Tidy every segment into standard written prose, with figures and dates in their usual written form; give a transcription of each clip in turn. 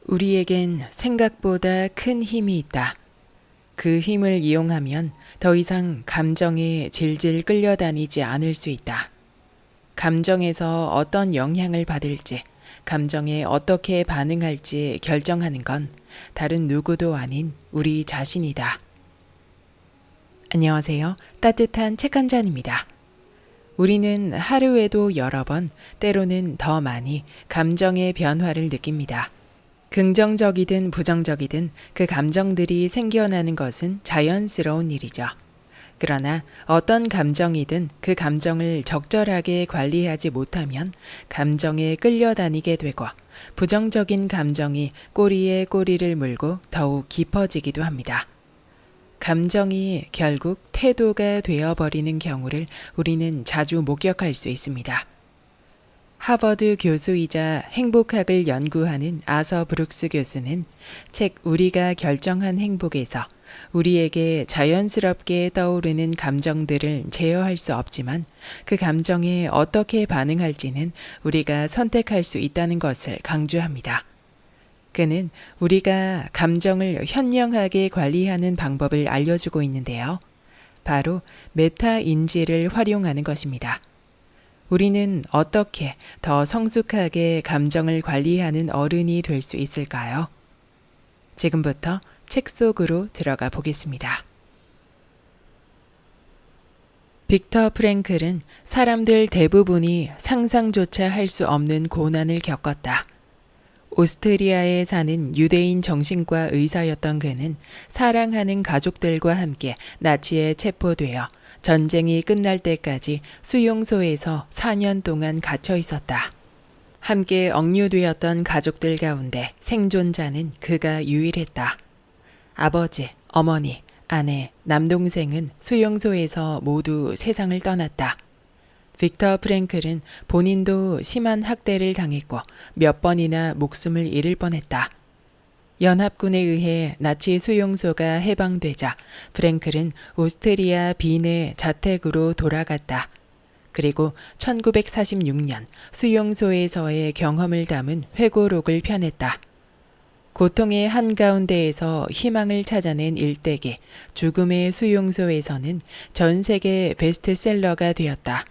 우리에겐 생각보다 큰 힘이 있다. 그 힘을 이용하면 더 이상 감정에 질질 끌려다니지 않을 수 있다. 감정에서 어떤 영향을 받을지, 감정에 어떻게 반응할지 결정하는 건 다른 누구도 아닌 우리 자신이다. 안녕하세요. 따뜻한 책 한 잔입니다. 우리는 하루에도 여러 번, 때로는 더 많이 감정의 변화를 느낍니다. 긍정적이든 부정적이든 그 감정들이 생겨나는 것은 자연스러운 일이죠. 그러나 어떤 감정이든 그 감정을 적절하게 관리하지 못하면 감정에 끌려다니게 되고 부정적인 감정이 꼬리에 꼬리를 물고 더욱 깊어지기도 합니다. 감정이 결국 태도가 되어버리는 경우를 우리는 자주 목격할 수 있습니다. 하버드 교수이자 행복학을 연구하는 아서 브룩스 교수는 책 우리가 결정한 행복에서 우리에게 자연스럽게 떠오르는 감정들을 제어할 수 없지만 그 감정에 어떻게 반응할지는 우리가 선택할 수 있다는 것을 강조합니다. 그는 우리가 감정을 현명하게 관리하는 방법을 알려주고 있는데요. 바로 메타 인지를 활용하는 것입니다. 우리는 어떻게 더 성숙하게 감정을 관리하는 어른이 될 수 있을까요? 지금부터 책 속으로 들어가 보겠습니다. 빅터 프랭클은 사람들 대부분이 상상조차 할 수 없는 고난을 겪었다. 오스트리아에 사는 유대인 정신과 의사였던 그는 사랑하는 가족들과 함께 나치에 체포되어 전쟁이 끝날 때까지 수용소에서 4년 동안 갇혀 있었다. 함께 억류되었던 가족들 가운데 생존자는 그가 유일했다. 아버지, 어머니, 아내, 남동생은 수용소에서 모두 세상을 떠났다. 빅터 프랭클은 본인도 심한 학대를 당했고 몇 번이나 목숨을 잃을 뻔했다. 연합군에 의해 나치 수용소가 해방되자 프랭클은 오스트리아 빈의 자택으로 돌아갔다. 그리고 1946년 수용소에서의 경험을 담은 회고록을 펴냈다. 고통의 한가운데에서 희망을 찾아낸 일대기 죽음의 수용소에서는 전 세계 베스트셀러가 되었다.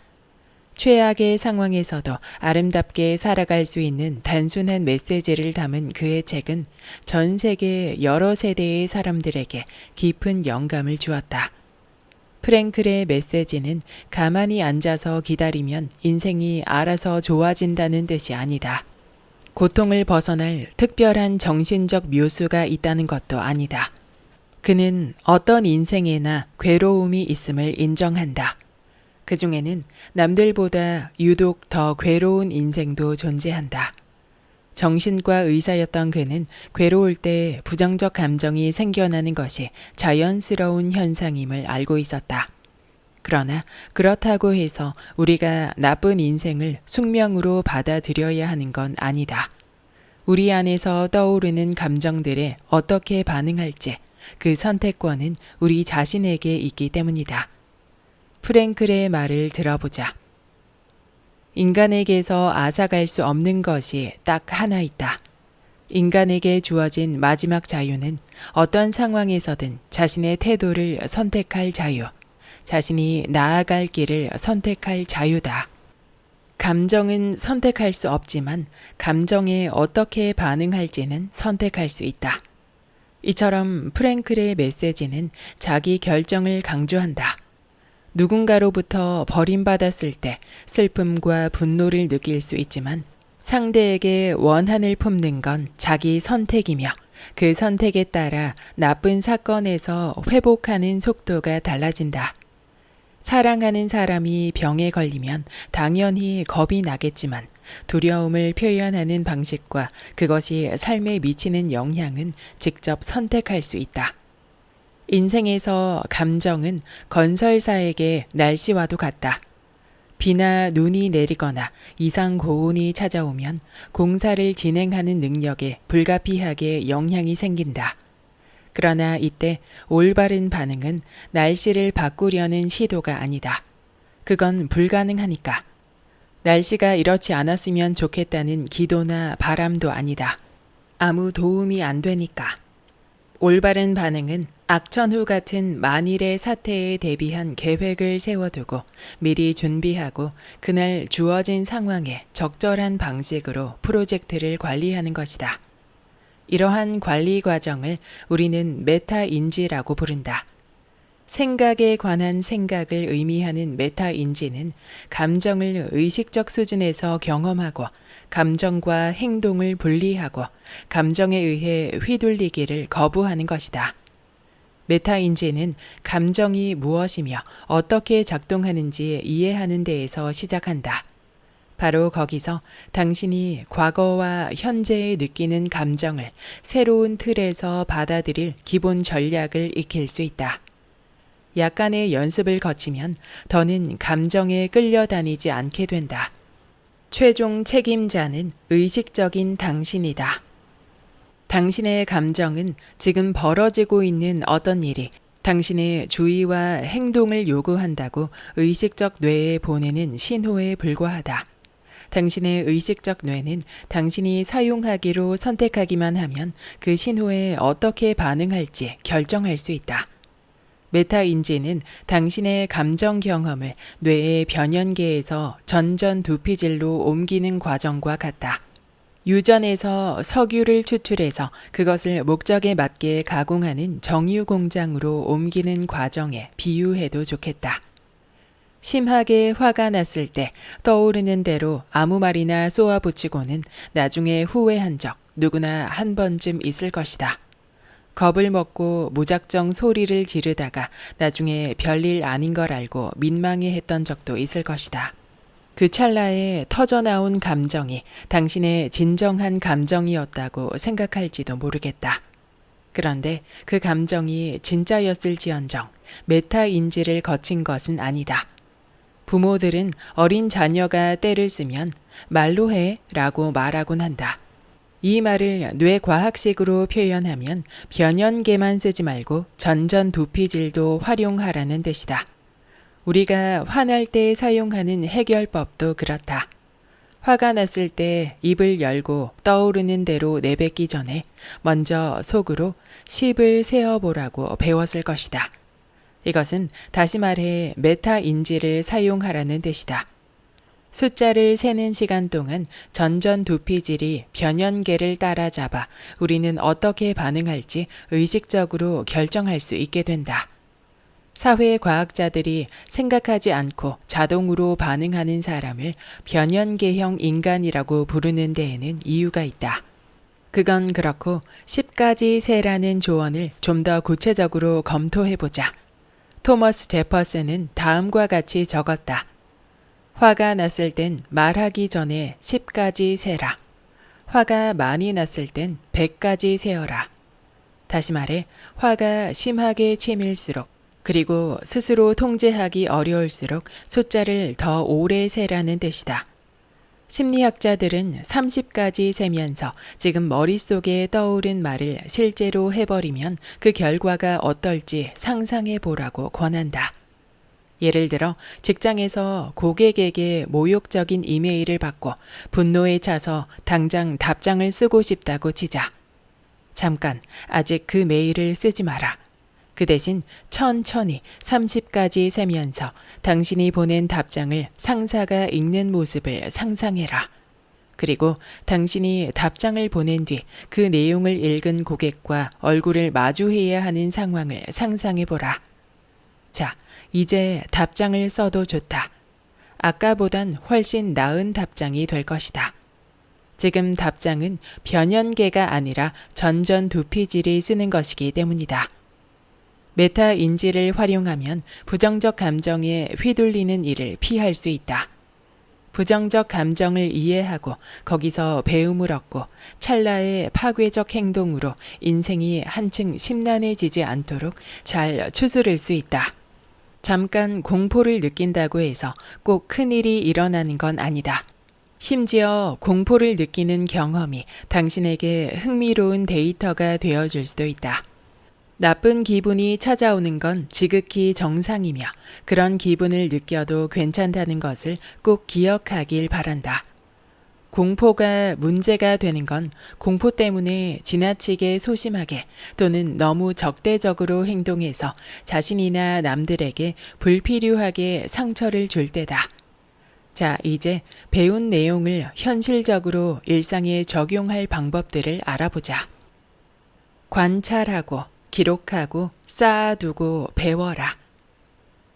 최악의 상황에서도 아름답게 살아갈 수 있는 단순한 메시지를 담은 그의 책은 전 세계 여러 세대의 사람들에게 깊은 영감을 주었다. 프랭클의 메시지는 가만히 앉아서 기다리면 인생이 알아서 좋아진다는 뜻이 아니다. 고통을 벗어날 특별한 정신적 묘수가 있다는 것도 아니다. 그는 어떤 인생에나 괴로움이 있음을 인정한다. 그 중에는 남들보다 유독 더 괴로운 인생도 존재한다. 정신과 의사였던 그는 괴로울 때 부정적 감정이 생겨나는 것이 자연스러운 현상임을 알고 있었다. 그러나 그렇다고 해서 우리가 나쁜 인생을 숙명으로 받아들여야 하는 건 아니다. 우리 안에서 떠오르는 감정들에 어떻게 반응할지 그 선택권은 우리 자신에게 있기 때문이다. 프랭클의 말을 들어보자. 인간에게서 앗아갈 수 없는 것이 딱 하나 있다. 인간에게 주어진 마지막 자유는 어떤 상황에서든 자신의 태도를 선택할 자유, 자신이 나아갈 길을 선택할 자유다. 감정은 선택할 수 없지만 감정에 어떻게 반응할지는 선택할 수 있다. 이처럼 프랭클의 메시지는 자기 결정을 강조한다. 누군가로부터 버림받았을 때 슬픔과 분노를 느낄 수 있지만 상대에게 원한을 품는 건 자기 선택이며 그 선택에 따라 나쁜 사건에서 회복하는 속도가 달라진다. 사랑하는 사람이 병에 걸리면 당연히 겁이 나겠지만 두려움을 표현하는 방식과 그것이 삶에 미치는 영향은 직접 선택할 수 있다. 인생에서 감정은 건설사에게 날씨와도 같다. 비나 눈이 내리거나 이상 고온이 찾아오면 공사를 진행하는 능력에 불가피하게 영향이 생긴다. 그러나 이때 올바른 반응은 날씨를 바꾸려는 시도가 아니다. 그건 불가능하니까. 날씨가 이렇지 않았으면 좋겠다는 기도나 바람도 아니다. 아무 도움이 안 되니까. 올바른 반응은 악천후 같은 만일의 사태에 대비한 계획을 세워두고 미리 준비하고 그날 주어진 상황에 적절한 방식으로 프로젝트를 관리하는 것이다. 이러한 관리 과정을 우리는 메타인지라고 부른다. 생각에 관한 생각을 의미하는 메타인지는 감정을 의식적 수준에서 경험하고 감정과 행동을 분리하고 감정에 의해 휘둘리기를 거부하는 것이다. 메타인지는 감정이 무엇이며 어떻게 작동하는지 이해하는 데에서 시작한다. 바로 거기서 당신이 과거와 현재에 느끼는 감정을 새로운 틀에서 받아들일 기본 전략을 익힐 수 있다. 약간의 연습을 거치면 더는 감정에 끌려다니지 않게 된다. 최종 책임자는 의식적인 당신이다. 당신의 감정은 지금 벌어지고 있는 어떤 일이 당신의 주의와 행동을 요구한다고 의식적 뇌에 보내는 신호에 불과하다. 당신의 의식적 뇌는 당신이 사용하기로 선택하기만 하면 그 신호에 어떻게 반응할지 결정할 수 있다. 메타인지는 당신의 감정 경험을 뇌의 변연계에서 전전두피질로 옮기는 과정과 같다. 유전에서 석유를 추출해서 그것을 목적에 맞게 가공하는 정유 공장으로 옮기는 과정에 비유해도 좋겠다. 심하게 화가 났을 때 떠오르는 대로 아무 말이나 쏘아붙이고는 나중에 후회한 적 누구나 한 번쯤 있을 것이다. 겁을 먹고 무작정 소리를 지르다가 나중에 별일 아닌 걸 알고 민망해했던 적도 있을 것이다. 그 찰나에 터져나온 감정이 당신의 진정한 감정이었다고 생각할지도 모르겠다. 그런데 그 감정이 진짜였을지언정 메타인지를 거친 것은 아니다. 부모들은 어린 자녀가 떼를 쓰면 말로 해 라고 말하곤 한다. 이 말을 뇌과학식으로 표현하면 변연계만 쓰지 말고 전전두피질도 활용하라는 뜻이다. 우리가 화날 때 사용하는 해결법도 그렇다. 화가 났을 때 입을 열고 떠오르는 대로 내뱉기 전에 먼저 속으로 10을 세어보라고 배웠을 것이다. 이것은 다시 말해 메타인지를 사용하라는 뜻이다. 숫자를 세는 시간 동안 전전두피질이 변연계를 따라잡아 우리는 어떻게 반응할지 의식적으로 결정할 수 있게 된다. 사회과학자들이 생각하지 않고 자동으로 반응하는 사람을 변연계형 인간이라고 부르는 데에는 이유가 있다. 그건 그렇고 10가지 세라는 조언을 좀 더 구체적으로 검토해보자. 토머스 제퍼슨은 다음과 같이 적었다. 화가 났을 땐 말하기 전에 10가지 세라. 화가 많이 났을 땐 100가지 세어라. 다시 말해 화가 심하게 치밀수록 그리고 스스로 통제하기 어려울수록 숫자를 더 오래 세라는 뜻이다. 심리학자들은 30가지 세면서 지금 머릿속에 떠오른 말을 실제로 해버리면 그 결과가 어떨지 상상해 보라고 권한다. 예를 들어 직장에서 고객에게 모욕적인 이메일을 받고 분노에 차서 당장 답장을 쓰고 싶다고 치자. 잠깐, 아직 그 메일을 쓰지 마라. 그 대신 천천히 30가지 세면서 당신이 보낸 답장을 상사가 읽는 모습을 상상해라. 그리고 당신이 답장을 보낸 뒤 그 내용을 읽은 고객과 얼굴을 마주해야 하는 상황을 상상해보라. 자, 이제 답장을 써도 좋다. 아까보단 훨씬 나은 답장이 될 것이다. 지금 답장은 변연계가 아니라 전전두피질이 쓰는 것이기 때문이다. 메타인지를 활용하면 부정적 감정에 휘둘리는 일을 피할 수 있다. 부정적 감정을 이해하고 거기서 배움을 얻고 찰나의 파괴적 행동으로 인생이 한층 심란해지지 않도록 잘 추스를 수 있다. 잠깐 공포를 느낀다고 해서 꼭 큰일이 일어나는 건 아니다. 심지어 공포를 느끼는 경험이 당신에게 흥미로운 데이터가 되어줄 수도 있다. 나쁜 기분이 찾아오는 건 지극히 정상이며 그런 기분을 느껴도 괜찮다는 것을 꼭 기억하길 바란다. 공포가 문제가 되는 건 공포 때문에 지나치게 소심하게 또는 너무 적대적으로 행동해서 자신이나 남들에게 불필요하게 상처를 줄 때다. 자, 이제 배운 내용을 현실적으로 일상에 적용할 방법들을 알아보자. 관찰하고, 기록하고, 쌓아두고 배워라.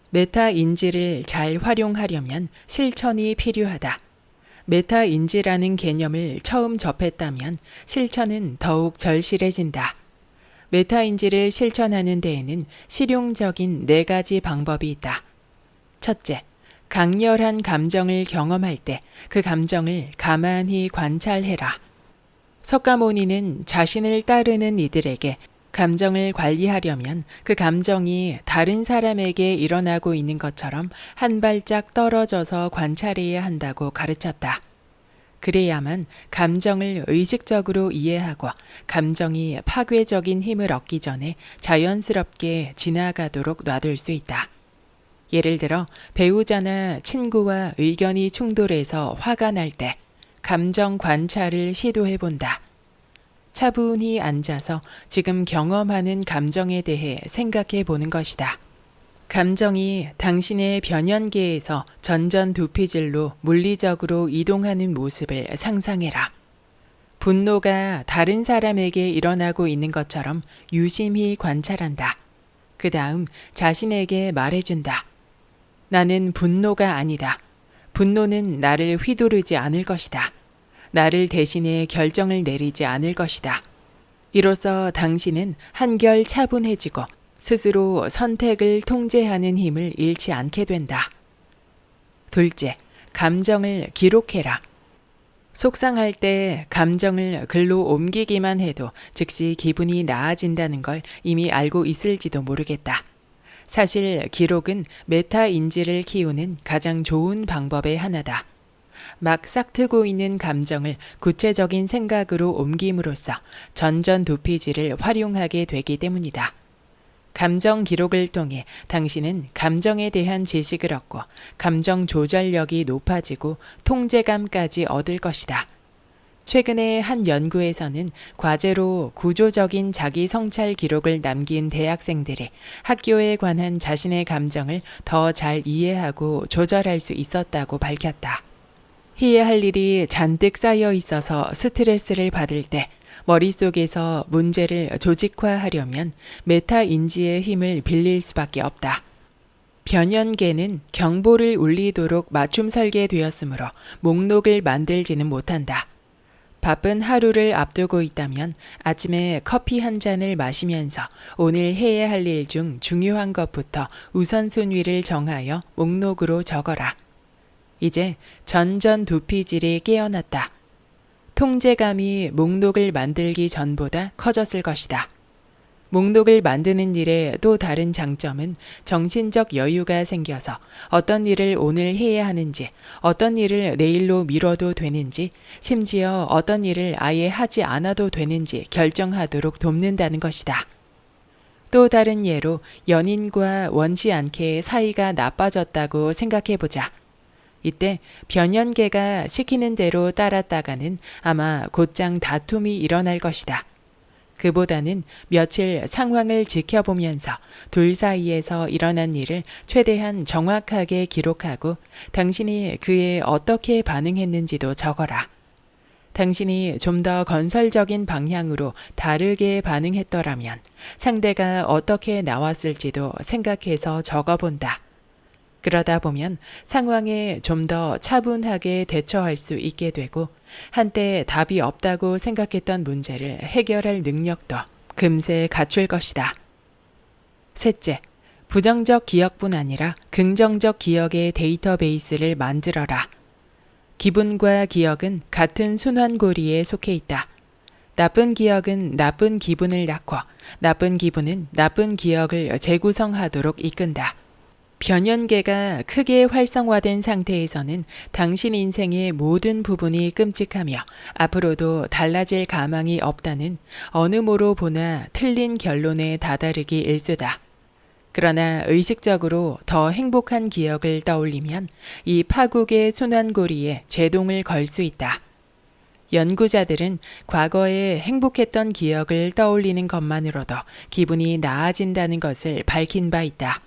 메타 인지를 잘 활용하려면 실천이 필요하다. 메타 인지라는 개념을 처음 접했다면 실천은 더욱 절실해진다. 메타 인지를 실천하는 데에는 실용적인 4가지 방법이 있다. 첫째, 강렬한 감정을 경험할 때 그 감정을 가만히 관찰해라. 석가모니는 자신을 따르는 이들에게 감정을 관리하려면 그 감정이 다른 사람에게 일어나고 있는 것처럼 한 발짝 떨어져서 관찰해야 한다고 가르쳤다. 그래야만 감정을 의식적으로 이해하고 감정이 파괴적인 힘을 얻기 전에 자연스럽게 지나가도록 놔둘 수 있다. 예를 들어 배우자나 친구와 의견이 충돌해서 화가 날 때 감정 관찰을 시도해 본다. 차분히 앉아서 지금 경험하는 감정에 대해 생각해 보는 것이다. 감정이 당신의 변연계에서 전전두피질로 물리적으로 이동하는 모습을 상상해라. 분노가 다른 사람에게 일어나고 있는 것처럼 유심히 관찰한다. 그 다음 자신에게 말해준다. 나는 분노가 아니다. 분노는 나를 휘두르지 않을 것이다. 나를 대신해 결정을 내리지 않을 것이다. 이로써 당신은 한결 차분해지고 스스로 선택을 통제하는 힘을 잃지 않게 된다. 둘째, 감정을 기록해라. 속상할 때 감정을 글로 옮기기만 해도 즉시 기분이 나아진다는 걸 이미 알고 있을지도 모르겠다. 사실 기록은 메타 인지를 키우는 가장 좋은 방법의 하나다. 막 싹트고 있는 감정을 구체적인 생각으로 옮김으로써 전전두피질을 활용하게 되기 때문이다. 감정 기록을 통해 당신은 감정에 대한 지식을 얻고 감정 조절력이 높아지고 통제감까지 얻을 것이다. 최근에 한 연구에서는 과제로 구조적인 자기 성찰 기록을 남긴 대학생들이 학교에 관한 자신의 감정을 더 잘 이해하고 조절할 수 있었다고 밝혔다. 해야 할 일이 잔뜩 쌓여 있어서 스트레스를 받을 때 머릿속에서 문제를 조직화하려면 메타 인지의 힘을 빌릴 수밖에 없다. 변연계는 경보를 울리도록 맞춤 설계되었으므로 목록을 만들지는 못한다. 바쁜 하루를 앞두고 있다면 아침에 커피 한 잔을 마시면서 오늘 해야 할 일 중 중요한 것부터 우선순위를 정하여 목록으로 적어라. 이제 전전두피질이 깨어났다. 통제감이 목록을 만들기 전보다 커졌을 것이다. 목록을 만드는 일의 또 다른 장점은 정신적 여유가 생겨서 어떤 일을 오늘 해야 하는지, 어떤 일을 내일로 미뤄도 되는지, 심지어 어떤 일을 아예 하지 않아도 되는지 결정하도록 돕는다는 것이다. 또 다른 예로 연인과 원치 않게 사이가 나빠졌다고 생각해보자. 이때 변연계가 시키는 대로 따랐다가는 아마 곧장 다툼이 일어날 것이다. 그보다는 며칠 상황을 지켜보면서 둘 사이에서 일어난 일을 최대한 정확하게 기록하고 당신이 그에 어떻게 반응했는지도 적어라. 당신이 좀 더 건설적인 방향으로 다르게 반응했더라면 상대가 어떻게 나왔을지도 생각해서 적어본다. 그러다 보면 상황에 좀 더 차분하게 대처할 수 있게 되고 한때 답이 없다고 생각했던 문제를 해결할 능력도 금세 갖출 것이다. 셋째, 부정적 기억뿐 아니라 긍정적 기억의 데이터베이스를 만들어라. 기분과 기억은 같은 순환고리에 속해 있다. 나쁜 기억은 나쁜 기분을 낳고 나쁜 기분은 나쁜 기억을 재구성하도록 이끈다. 변연계가 크게 활성화된 상태에서는 당신 인생의 모든 부분이 끔찍하며 앞으로도 달라질 가망이 없다는 어느 모로 보나 틀린 결론에 다다르기 일쑤다. 그러나 의식적으로 더 행복한 기억을 떠올리면 이 파국의 순환고리에 제동을 걸 수 있다. 연구자들은 과거에 행복했던 기억을 떠올리는 것만으로도 기분이 나아진다는 것을 밝힌 바 있다.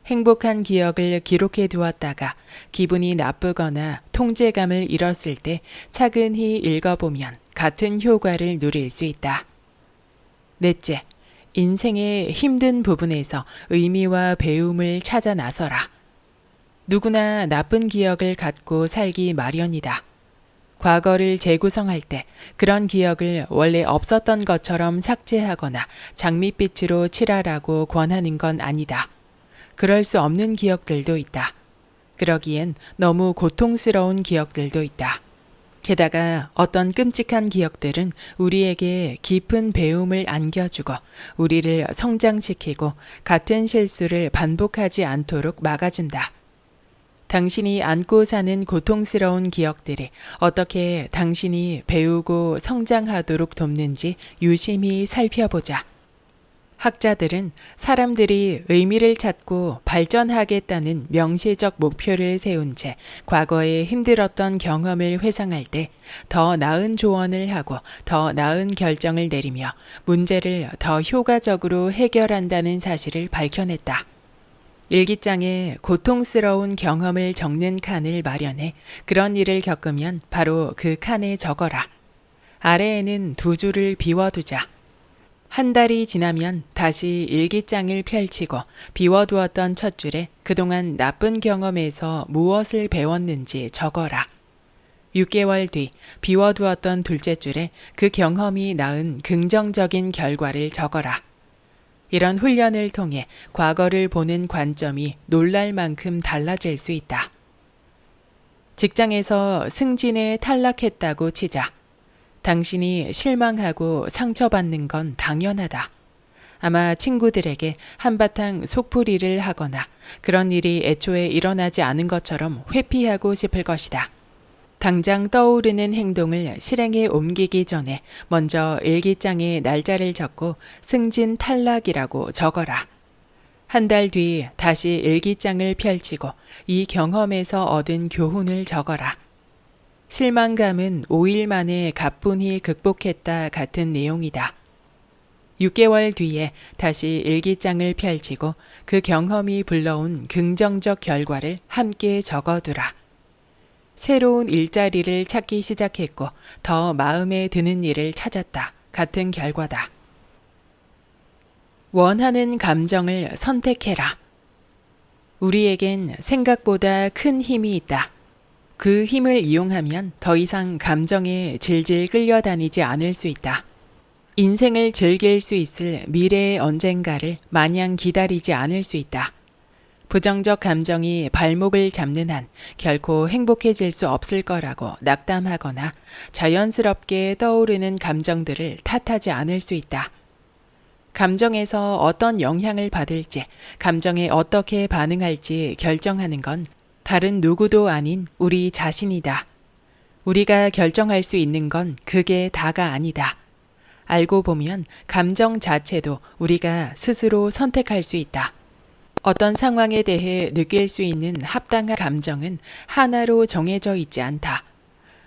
행복한 기억을 기록해 두었다가 기분이 나쁘거나 통제감을 잃었을 때 차근히 읽어보면 같은 효과를 누릴 수 있다. 넷째, 인생의 힘든 부분에서 의미와 배움을 찾아 나서라. 누구나 나쁜 기억을 갖고 살기 마련이다. 과거를 재구성할 때 그런 기억을 원래 없었던 것처럼 삭제하거나 장밋빛으로 칠하라고 권하는 건 아니다. 그럴 수 없는 기억들도 있다. 그러기엔 너무 고통스러운 기억들도 있다. 게다가 어떤 끔찍한 기억들은 우리에게 깊은 배움을 안겨주고 우리를 성장시키고 같은 실수를 반복하지 않도록 막아준다. 당신이 안고 사는 고통스러운 기억들이 어떻게 당신이 배우고 성장하도록 돕는지 유심히 살펴보자. 학자들은 사람들이 의미를 찾고 발전하겠다는 명시적 목표를 세운 채 과거에 힘들었던 경험을 회상할 때 더 나은 조언을 하고 더 나은 결정을 내리며 문제를 더 효과적으로 해결한다는 사실을 밝혀냈다. 일기장에 고통스러운 경험을 적는 칸을 마련해 그런 일을 겪으면 바로 그 칸에 적어라. 아래에는 두 줄을 비워두자. 한 달이 지나면 다시 일기장을 펼치고 비워두었던 첫 줄에 그동안 나쁜 경험에서 무엇을 배웠는지 적어라. 6개월 뒤 비워두었던 둘째 줄에 그 경험이 낳은 긍정적인 결과를 적어라. 이런 훈련을 통해 과거를 보는 관점이 놀랄 만큼 달라질 수 있다. 직장에서 승진에 탈락했다고 치자. 당신이 실망하고 상처받는 건 당연하다. 아마 친구들에게 한바탕 속풀이를 하거나 그런 일이 애초에 일어나지 않은 것처럼 회피하고 싶을 것이다. 당장 떠오르는 행동을 실행에 옮기기 전에 먼저 일기장에 날짜를 적고 승진 탈락이라고 적어라. 한 달 뒤 다시 일기장을 펼치고 이 경험에서 얻은 교훈을 적어라. 실망감은 5일 만에 가뿐히 극복했다 같은 내용이다. 6개월 뒤에 다시 일기장을 펼치고 그 경험이 불러온 긍정적 결과를 함께 적어두라. 새로운 일자리를 찾기 시작했고 더 마음에 드는 일을 찾았다 같은 결과다. 원하는 감정을 선택해라. 우리에겐 생각보다 큰 힘이 있다. 그 힘을 이용하면 더 이상 감정에 질질 끌려다니지 않을 수 있다. 인생을 즐길 수 있을 미래의 언젠가를 마냥 기다리지 않을 수 있다. 부정적 감정이 발목을 잡는 한 결코 행복해질 수 없을 거라고 낙담하거나 자연스럽게 떠오르는 감정들을 탓하지 않을 수 있다. 감정에서 어떤 영향을 받을지, 감정에 어떻게 반응할지 결정하는 건 다른 누구도 아닌 우리 자신이다. 우리가 결정할 수 있는 건 그게 다가 아니다. 알고 보면 감정 자체도 우리가 스스로 선택할 수 있다. 어떤 상황에 대해 느낄 수 있는 합당한 감정은 하나로 정해져 있지 않다.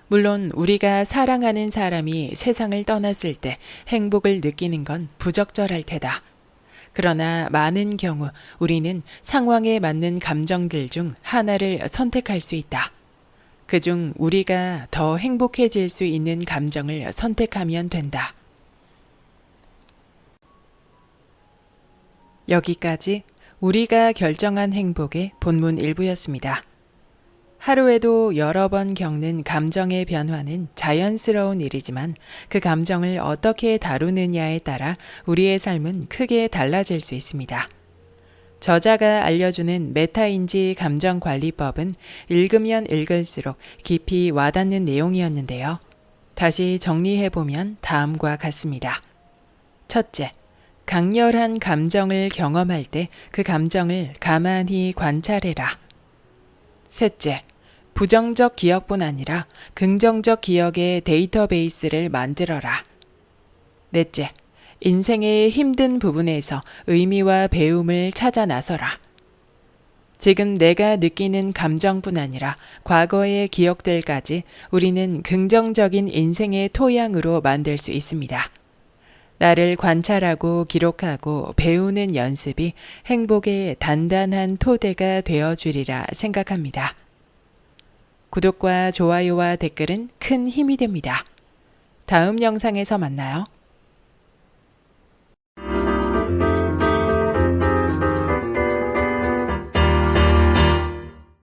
물론 우리가 사랑하는 사람이 세상을 떠났을 때 행복을 느끼는 건 부적절할 테다. 그러나 많은 경우 우리는 상황에 맞는 감정들 중 하나를 선택할 수 있다. 그중 우리가 더 행복해질 수 있는 감정을 선택하면 된다. 여기까지 우리가 결정한 행복의 본문 일부였습니다. 하루에도 여러 번 겪는 감정의 변화는 자연스러운 일이지만 그 감정을 어떻게 다루느냐에 따라 우리의 삶은 크게 달라질 수 있습니다. 저자가 알려주는 메타인지 감정관리법은 읽으면 읽을수록 깊이 와닿는 내용이었는데요. 다시 정리해보면 다음과 같습니다. 첫째, 강렬한 감정을 경험할 때 그 감정을 가만히 관찰해라. 셋째, 부정적 기억뿐 아니라 긍정적 기억의 데이터베이스를 만들어라. 넷째, 인생의 힘든 부분에서 의미와 배움을 찾아 나서라. 지금 내가 느끼는 감정뿐 아니라 과거의 기억들까지 우리는 긍정적인 인생의 토양으로 만들 수 있습니다. 나를 관찰하고 기록하고 배우는 연습이 행복의 단단한 토대가 되어 주리라 생각합니다. 구독과 좋아요와 댓글은 큰 힘이 됩니다. 다음 영상에서 만나요.